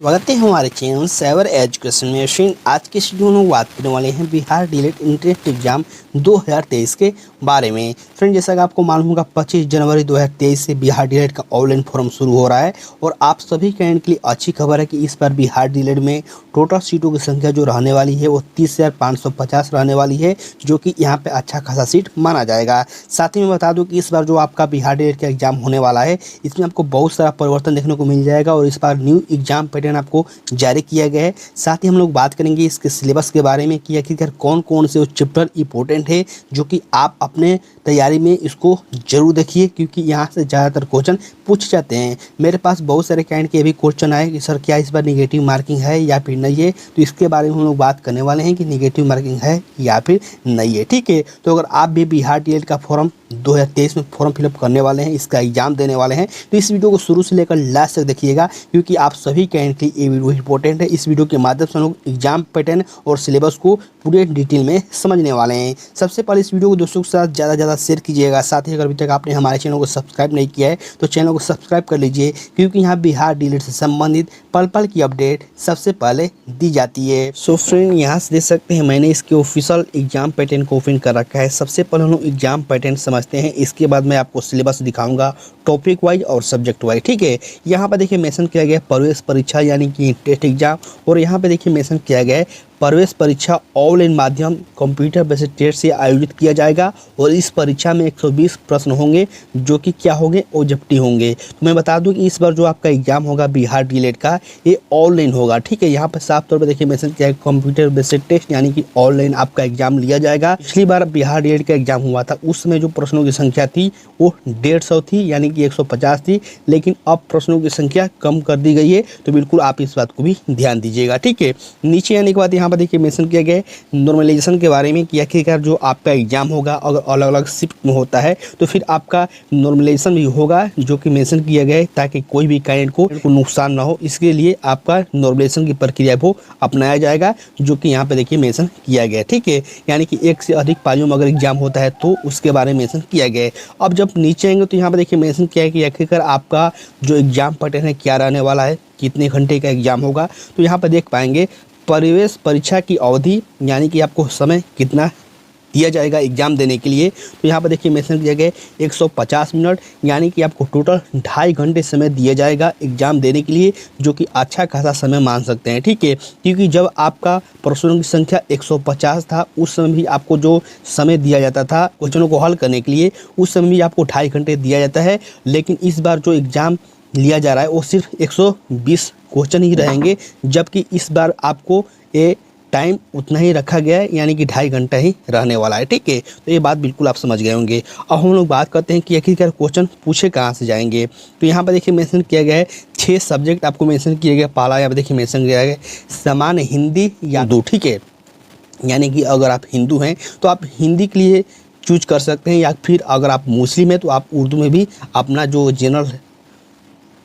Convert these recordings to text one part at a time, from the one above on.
स्वागत है हमारे चैनल साइबर एजुकेशन में। आज के वीडियो में बात करने वाले हैं बिहार डीएलएड इंट्रेंस एग्जाम 2023 के बारे में। फ्रेंड, जैसा कि आपको मालूम होगा 25 जनवरी 2023 से बिहार डीएलएड का ऑनलाइन फॉर्म शुरू हो रहा है और आप सभी कैंडिडेट के लिए अच्छी खबर है कि इस बार बिहार डीएलएड में टोटल सीटों की संख्या जो रहने वाली है वो 30,550 रहने वाली है, जो कि यहाँ पे अच्छा खासा सीट माना जाएगा। साथ ही मैं बता दूँ कि इस बार जो आपका बिहार डीएलएड का एग्जाम होने वाला है इसमें आपको बहुत सारा परिवर्तन देखने को मिल जाएगा और इस बार न्यू एग्जाम पैटर्न आपको जारी किया गया है। साथ ही हम लोग बात करेंगे इसके सिलेबस के बारे में कि आखिरकार कौन कौन से चैप्टर इंपॉर्टेंट है जो कि आप अपने तैयारी में इसको जरूर देखिए, क्योंकि यहाँ से ज़्यादातर क्वेश्चन पूछ जाते हैं। मेरे पास बहुत सारे कैंडिडेट के भी क्वेश्चन आए कि सर क्या इस बार निगेटिव मार्किंग है या फिर नहीं है, तो इसके बारे में हम लोग बात करने वाले हैं कि निगेटिव मार्किंग है या फिर नहीं है। ठीक है, तो अगर आप भी बिहार डीएलएड का फॉर्म 2023 में फॉर्म फिलअप करने वाले हैं, इसका एग्जाम देने वाले हैं, तो इस वीडियो को शुरू से लेकर लास्ट तक देखिएगा, क्योंकि आप सभी कैंडिडेट के लिए ये वीडियो इंपॉर्टेंट है। इस वीडियो के माध्यम से हम लोग एग्जाम पैटर्न और सिलेबस को पूरे डिटेल में समझने वाले हैं। सबसे पहले इस वीडियो को दोस्तों के साथ ज़्यादा शेयर कीजिएगा। साथ ही अगर अभी तक आपने हमारे चैनल को सब्सक्राइब नहीं किया है तो चैनल को सब्सक्राइब कर लीजिए, क्योंकि यहाँ बिहार डीएलएड से संबंधित पल पल की अपडेट सबसे पहले दी जाती है। सो फ्रेंड, यहाँ से देख सकते हैं मैंने इसके ऑफिशियल एग्जाम पैटर्न को ओपन कर रखा है। सबसे पहले हम लोग एग्जाम पैटर्न समझते हैं, इसके बाद मैं आपको सिलेबस दिखाऊंगा टॉपिक वाइज और सब्जेक्ट वाइज। ठीक है, यहाँ पर देखिए मेंशन किया गया है प्रवेश परीक्षा यानी कि टेस्ट एग्जाम, और यहाँ पे देखिए मेंशन किया गया है प्रवेश परीक्षा ऑनलाइन माध्यम कंप्यूटर बेस्ड टेस्ट से आयोजित किया जाएगा और इस परीक्षा में 120 प्रश्न होंगे जो कि क्या होंगे, ऑब्जेक्टिव होंगे। तो मैं बता दूं कि इस बार जो आपका एग्जाम होगा बिहार डीएलएड का ये ऑनलाइन होगा। ठीक है, यहाँ पर साफ तौर पर देखिए मेंशन किया है कंप्यूटर बेस्ड टेस्ट यानी कि ऑनलाइन आपका एग्जाम लिया जाएगा। पिछली बार बिहार डीएलएड का एग्जाम हुआ था, उस समय जो प्रश्नों की संख्या थी वो 150 थी यानी कि 150 थी, लेकिन अब प्रश्नों की संख्या कम कर दी गई है, तो बिल्कुल आप इस बात को भी ध्यान दीजिएगा। ठीक है, नीचे आने के बाद यहाँ देखिए मेंशन किया गया है नॉर्मलाइजेशन के बारे में कि आखिरकार जो आपका एग्जाम होगा अगर अलग अलग शिफ्ट में होता है तो फिर आपका नॉर्मलाइजेशन भी होगा, जो कि मेंशन किया गया है ताकि कोई भी कैंडिडेट को नुकसान ना हो। इसके लिए आपका नॉर्मलाइजेशन की प्रक्रिया वो अपनाया जाएगा, जो कि यहाँ पे देखिए मेंशन किया गया है। ठीक है, यानी कि एक से अधिक पालियों में अगर एग्जाम होता है तो उसके बारे में मेंशन किया गया है। अब जब नीचे आएंगे तो यहाँ पे देखिए मेंशन किया है कि आखिरकार आपका जो एग्जाम पैटर्न है क्या रहने वाला है, कितने घंटे का एग्जाम होगा। तो यहाँ पर देख पाएंगे प्रवेश परीक्षा की अवधि यानी कि आपको समय कितना दिया जाएगा एग्जाम देने के लिए। तो यहाँ पर देखिए मेंशन किया गया 150 मिनट यानी कि आपको टोटल 2.5 घंटे समय दिया जाएगा एग्जाम देने के लिए, जो कि अच्छा खासा समय मान सकते हैं। ठीक है, क्योंकि जब आपका प्रश्नों की संख्या 150 था उस समय भी आपको जो समय दिया जाता था क्वेश्चनों को हल करने के लिए, उस समय भी आपको 2.5 घंटे दिया जाता है। लेकिन इस बार जो एग्ज़ाम लिया जा रहा है वो सिर्फ 120 क्वेश्चन ही रहेंगे, जबकि इस बार आपको ये टाइम उतना ही रखा गया है यानी कि 2.5 घंटा ही रहने वाला है। ठीक है, तो ये बात बिल्कुल आप समझ गए होंगे। अब हम लोग बात करते हैं कि आखिरकार क्वेश्चन पूछे कहाँ से जाएंगे। तो यहाँ पर देखिए मेंशन किया गया है 6 सब्जेक्ट आपको मेंशन किया गया। पहला यहाँ पर देखिए मेंशन किया गया सामान्य हिंदी या उर्दू। ठीक है, यानी कि अगर आप हिंदू हैं तो आप हिंदी के लिए चूज कर सकते हैं, या फिर अगर आप मुस्लिम हैं तो आप उर्दू में भी अपना जो जनरल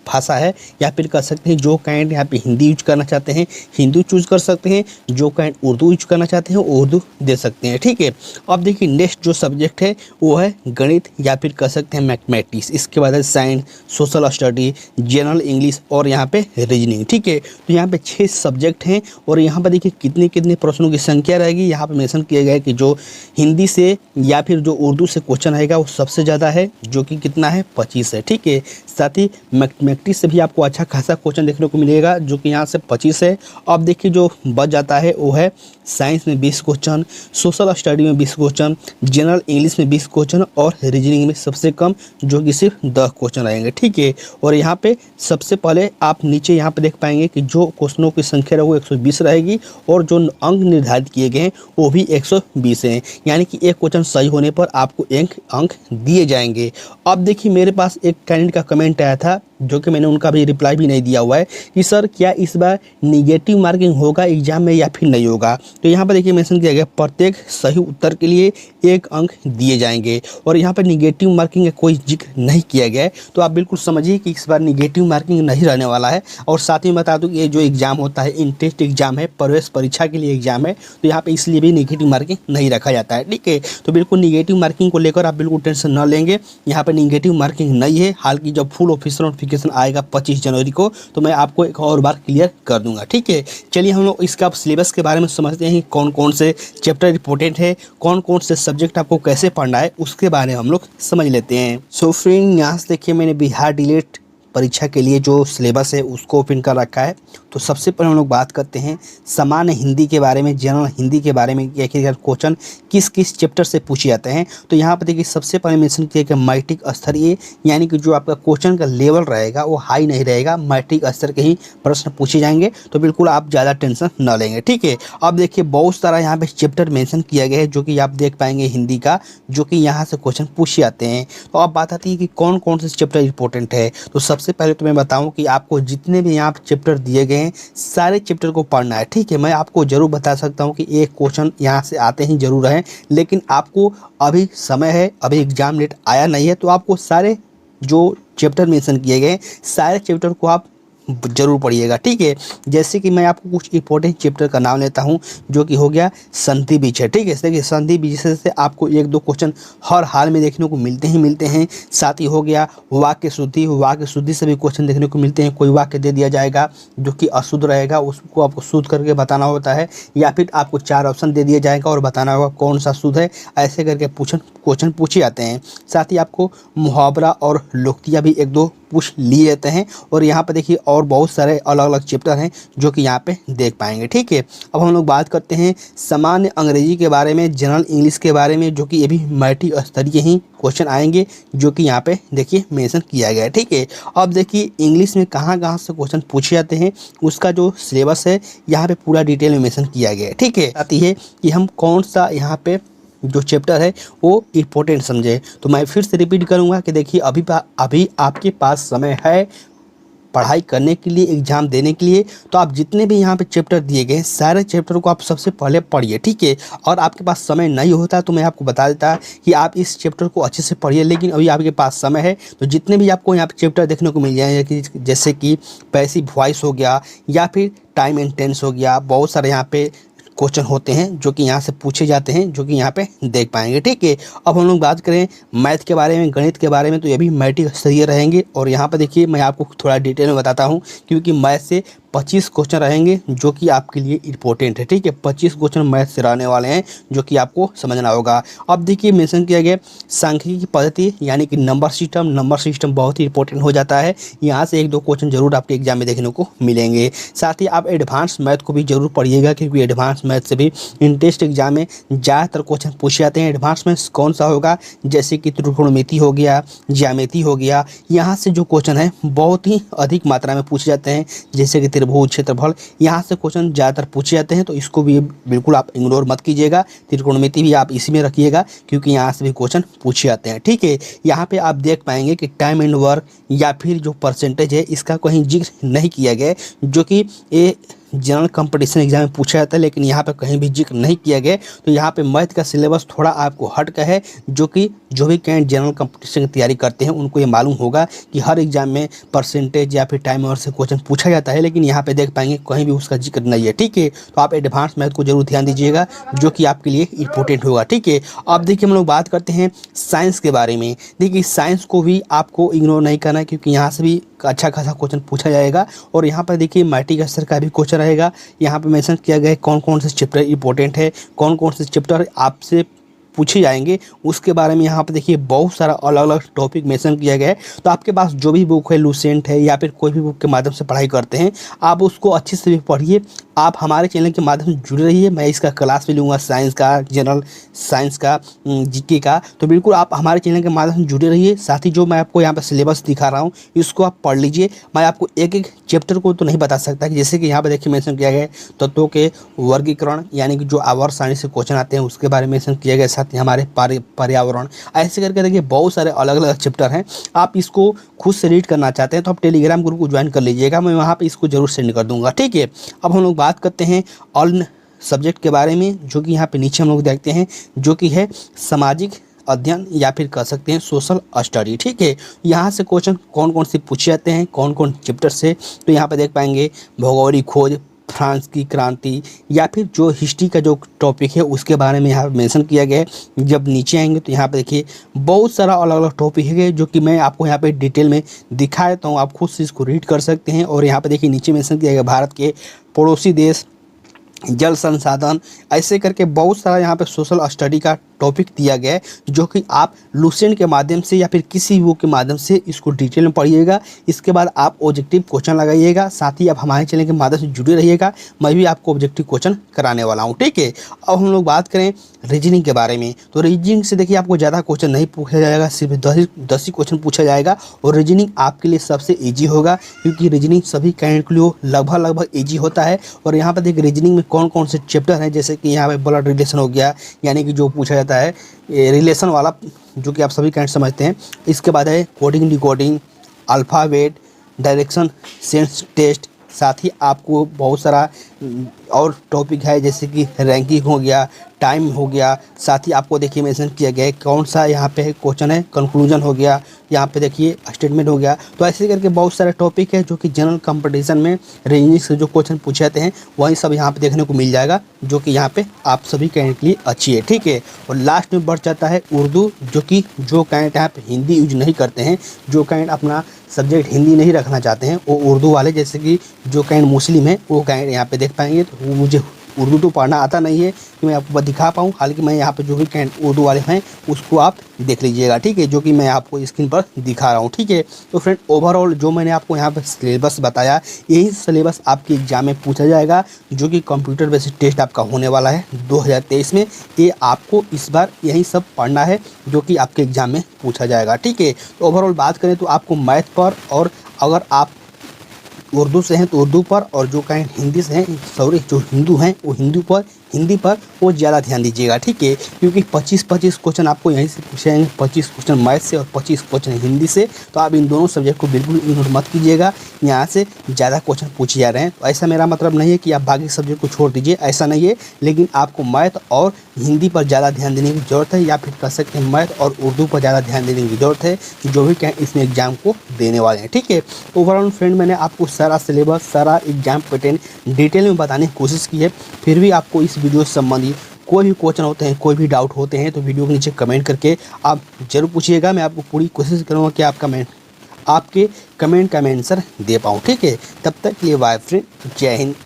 भाषा है या फिर कर सकते हैं। जो कैंडिडेट यहाँ पे हिंदी यूज करना चाहते हैं हिंदी चूज कर सकते हैं, जो कैंडिडेट उर्दू यूज करना चाहते हैं उर्दू दे सकते हैं। ठीक है, अब देखिए नेक्स्ट जो सब्जेक्ट है वो है गणित या फिर कर सकते हैं मैथमेटिक्स। इसके बाद है science, social study, general English और यहाँ पे रीजनिंग। ठीक है, तो यहाँ पे 6 सब्जेक्ट हैं और यहाँ पर देखिए कितने कितने प्रश्नों की संख्या रहेगी। यहाँ पर मेंशन किया गया है कि जो हिंदी से या फिर जो उर्दू से क्वेश्चन आएगा वो सबसे ज़्यादा है, जो कि कितना है 25 है। ठीक है, साथ ही मैथमेटिक्स से भी आपको अच्छा खासा क्वेश्चन देखने को मिलेगा, जो कि यहाँ से 25 है। अब देखिए जो बच जाता है वो है साइंस में 20 क्वेश्चन, सोशल स्टडी में 20 क्वेश्चन, जनरल इंग्लिश में 20 क्वेश्चन और रीजनिंग में सबसे कम जो कि सिर्फ 10 क्वेश्चन रहेंगे। ठीक है, और यहाँ पे सबसे पहले आप नीचे यहाँ पे देख पाएंगे कि जो क्वेश्चनों की संख्या है वो 120 रहेगी और जो अंक निर्धारित किए गए हैं वो भी 120 हैं, यानी कि एक क्वेश्चन सही होने पर आपको एक अंक दिए जाएंगे। अब देखिए मेरे पास एक कैंडिडेट का कमेंट आया था, जो कि मैंने उनका भी रिप्लाई भी नहीं दिया हुआ है, कि सर क्या इस बार निगेटिव मार्किंग होगा एग्जाम में या फिर नहीं होगा। तो यहाँ पर देखिए मेंशन किया गया प्रत्येक सही उत्तर के लिए 1 अंक दिए जाएंगे और यहाँ पर निगेटिव मार्किंग का कोई जिक्र नहीं किया गया है। तो आप बिल्कुल समझिए कि इस बार निगेटिव मार्किंग नहीं रहने वाला है। और साथ ही बता दूँ कि ये जो एग्जाम होता है इंट्रेंस एग्जाम है, प्रवेश परीक्षा के लिए एग्जाम है, तो यहाँ पर इसलिए भी निगेटिव मार्किंग नहीं रखा जाता है। ठीक है, तो बिल्कुल निगेटिव मार्किंग को लेकर आप बिल्कुल टेंशन न लेंगे, यहाँ पर निगेटिव मार्किंग नहीं है। हालांकि जब फुल ऑफिशियल नोटिफिकेशन आएगा 25 जनवरी को, तो मैं आपको एक और बार क्लियर कर दूंगा। ठीक है, चलिए हम लोग इसका सिलेबस के बारे में समझते हैं, कौन कौन से चैप्टर इंपॉर्टेंट है, कौन कौन से सब्जेक्ट आपको कैसे पढ़ना है, उसके बारे में हम लोग समझ लेते हैं। सो फ्रेंड, यहाँ से देखिए मैंने बिहार डीएलएड परीक्षा के लिए जो सिलेबस है उसको ओपन कर रखा है। तो सबसे पहले हम लोग बात करते हैं सामान्य हिंदी के बारे में, जनरल हिंदी के बारे में, कि क्वेश्चन किस किस चैप्टर से पूछे जाते हैं। तो यहाँ पर देखिए सबसे पहले मेंशन किया कि मैट्रिक स्तरीय, यानी कि जो आपका क्वेश्चन का लेवल रहेगा वो हाई नहीं रहेगा, मैट्रिक स्तर के ही प्रश्न पूछे जाएंगे। तो बिल्कुल आप ज़्यादा टेंशन न लेंगे। ठीक है, अब देखिए बहुत सारा यहाँ पे चैप्टर मेंशन किया गया है जो कि आप देख पाएंगे हिंदी का, जो कि यहाँ से क्वेश्चन पूछे जाते हैं। तो अब बात आती है कि कौन कौन से चैप्टर इंपॉर्टेंट है। तो सबसे पहले तो मैं बताऊं कि आपको जितने भी यहाँ चैप्टर दिए गए हैं सारे चैप्टर को पढ़ना है। ठीक है, मैं आपको जरूर बता सकता हूं कि एक क्वेश्चन यहाँ से आते ही जरूर हैं, लेकिन आपको अभी समय है, अभी एग्जाम डेट आया नहीं है, तो आपको सारे जो चैप्टर मेंशन किए गए सारे चैप्टर को आप जरूर पढ़िएगा। ठीक है, जैसे कि मैं आपको कुछ इंपॉर्टेंट चैप्टर का नाम लेता हूं, जो कि हो गया संधि विच्छेद। ठीक है, देखिए संधि विच्छेद से आपको एक दो क्वेश्चन हर हाल में देखने को मिलते हैं। साथ ही हो गया वाक्य शुद्धि, वाक्य शुद्धि से भी क्वेश्चन देखने को मिलते हैं। कोई वाक्य दे दिया जाएगा जो कि अशुद्ध रहेगा, उसको आपको शुद्ध करके बताना होता है, या फिर आपको 4 ऑप्शन दे दिया जाएगा और बताना होगा कौन सा शुद्ध है। ऐसे करके क्वेश्चन पूछे जाते हैं। साथ ही आपको मुहावरा और लोकोक्तियाँ भी एक दो पूछ लिए जाते हैं। और यहाँ पर देखिए और बहुत सारे अलग अलग चैप्टर हैं जो कि यहाँ पे देख पाएंगे। ठीक है, अब हम लोग बात करते हैं सामान्य अंग्रेजी के बारे में, जनरल इंग्लिश के बारे में, जो कि ये भी मैट्रिक स्तरीय ही क्वेश्चन आएंगे, जो कि यहाँ पे देखिए मेंशन किया गया है। ठीक है, अब देखिए इंग्लिश में कहाँ कहाँ से क्वेश्चन पूछे जाते हैं उसका जो सिलेबस है यहाँ पे पूरा डिटेल में मेंशन किया गया है। ठीक है, आती है कि हम कौन सा यहाँ पे जो चैप्टर है वो इम्पोर्टेंट समझे। तो मैं फिर से रिपीट करूंगा कि देखिए अभी आपके पास समय है पढ़ाई करने के लिए, एग्जाम देने के लिए। तो आप जितने भी यहाँ पे चैप्टर दिए गए सारे चैप्टर को आप सबसे पहले पढ़िए। ठीक है, और आपके पास समय नहीं होता तो मैं आपको बता देता कि आप इस चैप्टर को अच्छे से पढ़िए, लेकिन अभी आपके पास समय है तो जितने भी आपको यहाँ पे चैप्टर देखने को मिल जाएंगे, जैसे कि पैसिव वॉइस हो गया या फिर टाइम एंड टेंस हो गया, बहुत सारे यहाँ पे क्वेश्चन होते हैं जो कि यहाँ से पूछे जाते हैं, जो कि यहाँ पे देख पाएंगे। ठीक है, अब हम लोग बात करें मैथ के बारे में, गणित के बारे में, तो ये भी मैट्रिक स्तरीय रहेंगे। और यहाँ पर देखिए मैं आपको थोड़ा डिटेल में बताता हूँ, क्योंकि मैथ से 25 क्वेश्चन रहेंगे जो कि आपके लिए इंपॉर्टेंट है। ठीक है, 25 क्वेश्चन मैथ से रहने वाले हैं जो कि आपको समझना होगा। अब देखिए मेंशन किया गया सांख्यिकी पद्धति, यानी कि नंबर सिस्टम बहुत ही इंपॉर्टेंट हो जाता है। यहाँ से एक दो क्वेश्चन जरूर आपके एग्जाम में देखने को मिलेंगे। साथ ही आप एडवांस मैथ को भी जरूर पढ़िएगा, क्योंकि एडवांस मैथ से भी इंटेस्ट एग्जाम में ज़्यादातर क्वेश्चन पूछे जाते हैं। एडवांस मैथ कौन सा होगा, जैसे कि त्रिकोणमिति हो गया, ज्यामिति हो गया, यहाँ से जो क्वेश्चन है बहुत ही अधिक मात्रा में पूछे जाते हैं, जैसे कि त्रिभुज, क्षेत्रफल, यहाँ से क्वेश्चन ज़्यादातर पूछे जाते हैं। तो इसको भी बिल्कुल आप इग्नोर मत कीजिएगा। त्रिकोणमिति भी आप इसी में रखिएगा, क्योंकि यहाँ से भी क्वेश्चन पूछे जाते हैं। ठीक है, यहाँ पे आप देख पाएंगे कि टाइम एंड वर्क या फिर जो परसेंटेज है इसका कहीं जिक्र नहीं किया गया है, जो कि ये जनरल कंपटीशन एग्जाम में पूछा जाता है, लेकिन यहाँ पे कहीं भी जिक्र नहीं किया गया। तो यहाँ पे मैथ का सिलेबस थोड़ा आपको हट का है, जो कि जो भी कैंडिडेट जनरल कंपटीशन की तैयारी करते हैं उनको ये मालूम होगा कि हर एग्जाम में परसेंटेज या फिर टाइम और से क्वेश्चन पूछा जाता है, लेकिन यहाँ पे देख पाएंगे कहीं भी उसका जिक्र नहीं है। ठीक है, तो आप एडवांस मैथ को जरूर ध्यान दीजिएगा, जो कि आपके लिए इंपॉर्टेंट होगा। ठीक है, अब देखिए हम लोग बात करते हैं साइंस के बारे में। देखिए साइंस को भी आपको इग्नोर नहीं करना है, क्योंकि यहाँ से भी अच्छा खासा क्वेश्चन पूछा जाएगा। और यहाँ पर देखिए मैट्रिक स्तर का भी क्वेश्चन रहेगा। यहाँ पे मेंशन किया गया है कौन कौन से चैप्टर इंपॉर्टेंट है, कौन कौन से चैप्टर आपसे पूछे जाएंगे, उसके बारे में यहाँ पे देखिए बहुत सारा अलग अलग टॉपिक मेंशन किया गया है। तो आपके पास जो भी बुक है, लूसेंट है या फिर कोई भी बुक के माध्यम से पढ़ाई करते हैं, आप उसको अच्छे से भी पढ़िए। आप हमारे चैनल के माध्यम से जुड़े रहिए। मैं इसका क्लास भी लूँगा, साइंस का, जनरल साइंस का, जीके का। तो बिल्कुल आप हमारे चैनल के माध्यम से जुड़े रहिए। साथ ही जो मैं आपको यहाँ पर सिलेबस दिखा रहा हूँ इसको आप पढ़ लीजिए। मैं आपको एक एक चैप्टर को तो नहीं बता सकता, कि जैसे कि यहाँ पर देखिए मेंशन किया गया है तत्वों के वर्गीकरण, यानी कि जो आवर्त सारणी से क्वेश्चन आते हैं उसके बारे में मेंशन किया गया। साथ ही हमारे पर्यावरण, ऐसे करके देखिए बहुत सारे अलग अलग चैप्टर हैं। आप इसको खुद से रीड करना चाहते हैं तो आप टेलीग्राम ग्रुप को ज्वाइन कर लीजिएगा, मैं वहाँ पर इसको जरूर सेंड कर दूँगा। ठीक है, अब हम लोग बात करते हैं ऑल सब्जेक्ट के बारे में, जो कि यहाँ पे नीचे हम लोग देखते हैं, जो कि है सामाजिक अध्ययन या फिर कह सकते हैं सोशल स्टडी। ठीक है, यहाँ से क्वेश्चन कौन कौन से पूछे जाते हैं, कौन कौन चैप्टर से, तो यहाँ पे देख पाएंगे भौगोलिक खोज, फ्रांस की क्रांति या फिर जो हिस्ट्री का जो टॉपिक है उसके बारे में यहाँ मेंशन किया गया है। जब नीचे आएंगे तो यहाँ पे देखिए बहुत सारा अलग अलग टॉपिक है जो कि मैं आपको यहाँ पे डिटेल में दिखा देता हूँ, आप खुद से इसको रीड कर सकते हैं। और यहाँ पे देखिए नीचे मेंशन किया गया भारत के पड़ोसी देश, जल संसाधन, ऐसे करके बहुत सारा यहाँ पे सोशल स्टडी का टॉपिक दिया गया है जो कि आप लुसेंट के माध्यम से या फिर किसी बुक के माध्यम से इसको डिटेल में पढ़िएगा। इसके बाद आप ऑब्जेक्टिव क्वेश्चन लगाइएगा, साथ ही आप हमारे चैनल के माध्यम से जुड़े रहिएगा, मैं भी आपको ऑब्जेक्टिव क्वेश्चन कराने वाला हूँ, ठीक है। अब हम लोग बात करें रीजनिंग के बारे में, तो रीजनिंग से देखिए आपको ज़्यादा क्वेश्चन नहीं पूछा जाएगा, सिर्फ 10 ही क्वेश्चन पूछा जाएगा। और रीजनिंग आपके लिए सबसे ईजी होगा क्योंकि रीजनिंग सभी कैंडिडेट के लिए लगभग ईजी होता है। और यहाँ पर देखिए रीजनिंग में कौन कौन से चैप्टर हैं, जैसे कि यहाँ पे ब्लड रिलेशन हो गया, यानी कि जो पूछा जाता है रिलेशन वाला, जो कि आप सभी कैंडिडेट समझते हैं। इसके बाद है coding decoding, alphabet, direction sense test, साथ ही आपको बहुत सारा और टॉपिक है जैसे कि रैंकिंग हो गया, टाइम हो गया, साथ ही आपको देखिए मेंशन किया गया है कौन सा यहाँ पे क्वेश्चन है, कंक्लूजन हो गया, यहाँ पे देखिए स्टेटमेंट हो गया। तो ऐसे करके बहुत सारे टॉपिक है जो कि जनरल कंपटीशन में रीजनिंग से जो क्वेश्चन पूछे जाते हैं वही सब यहाँ पे देखने को मिल जाएगा, जो कि यहाँ पे आप सभी कैंडिडेट के लिए अच्छी है, ठीक है। और लास्ट में बढ़ जाता है उर्दू, जो कैंडिडेट यहाँ पे हिंदी यूज नहीं करते हैं, जो कैंडिडेट अपना सब्जेक्ट हिंदी नहीं रखना चाहते हैं वो उर्दू वाले, जैसे कि जो कैंडिडेट मुस्लिम है वो कैंडिडेट यहाँ पे देख पाएंगे। तो मुझे उर्दू तो पढ़ना आता नहीं है कि मैं आपको दिखा पाऊँ, हालांकि मैं यहाँ पे जो भी कैंडिडेट उर्दू वाले हैं उसको आप देख लीजिएगा, ठीक है, जो कि मैं आपको स्क्रीन पर दिखा रहा हूँ, ठीक है। तो फ्रेंड ओवरऑल जो मैंने आपको यहाँ पर सिलेबस बताया, यही सिलेबस आपके एग्जाम में पूछा जाएगा, जो कि कंप्यूटर बेस्ड टेस्ट आपका होने वाला है 2023 में। ये आपको इस बार यही सब पढ़ना है जो कि आपके एग्जाम में पूछा जाएगा, ठीक है। तो ओवरऑल बात करें तो आपको मैथ पर, और अगर आप उर्दू से हैं तो उर्दू पर, और जो कहें हिंदी से हैं, सॉरी जो हिंदू हैं वो हिंदी पर वो ज़्यादा ध्यान दीजिएगा, ठीक है, क्योंकि 25 क्वेश्चन आपको यहीं से पूछे जाएंगे, 25 क्वेश्चन मैथ से और 25 क्वेश्चन हिंदी से। तो आप इन दोनों सब्जेक्ट को बिल्कुल इग्नोर मत कीजिएगा, यहाँ से ज़्यादा क्वेश्चन पूछे जा रहे हैं। तो ऐसा मेरा मतलब नहीं है कि आप बाकी सब्जेक्ट को छोड़ दीजिए, ऐसा नहीं है, लेकिन आपको मैथ और हिंदी पर ज़्यादा ध्यान देने की ज़रूरत है, या फिर कह सकते हैं मैथ और उर्दू पर ज़्यादा ध्यान देने की ज़रूरत है, जो भी क्या इसमें एग्जाम को देने वाले हैं, ठीक है। ओवरऑल फ्रेंड मैंने आपको सारा सिलेबस, सारा एग्जाम पैटर्न डिटेल में बताने की कोशिश की है। फिर भी आपको इस वीडियो से संबंधित कोई भी क्वेश्चन होते हैं, कोई भी डाउट होते हैं, तो वीडियो के नीचे कमेंट करके आप जरूर पूछिएगा। मैं आपको पूरी कोशिश करूँगा कि आपके कमेंट का मैं आंसर दे पाऊँ, ठीक है। तब तक के लिए बाय फ्रेंड, जय हिंद।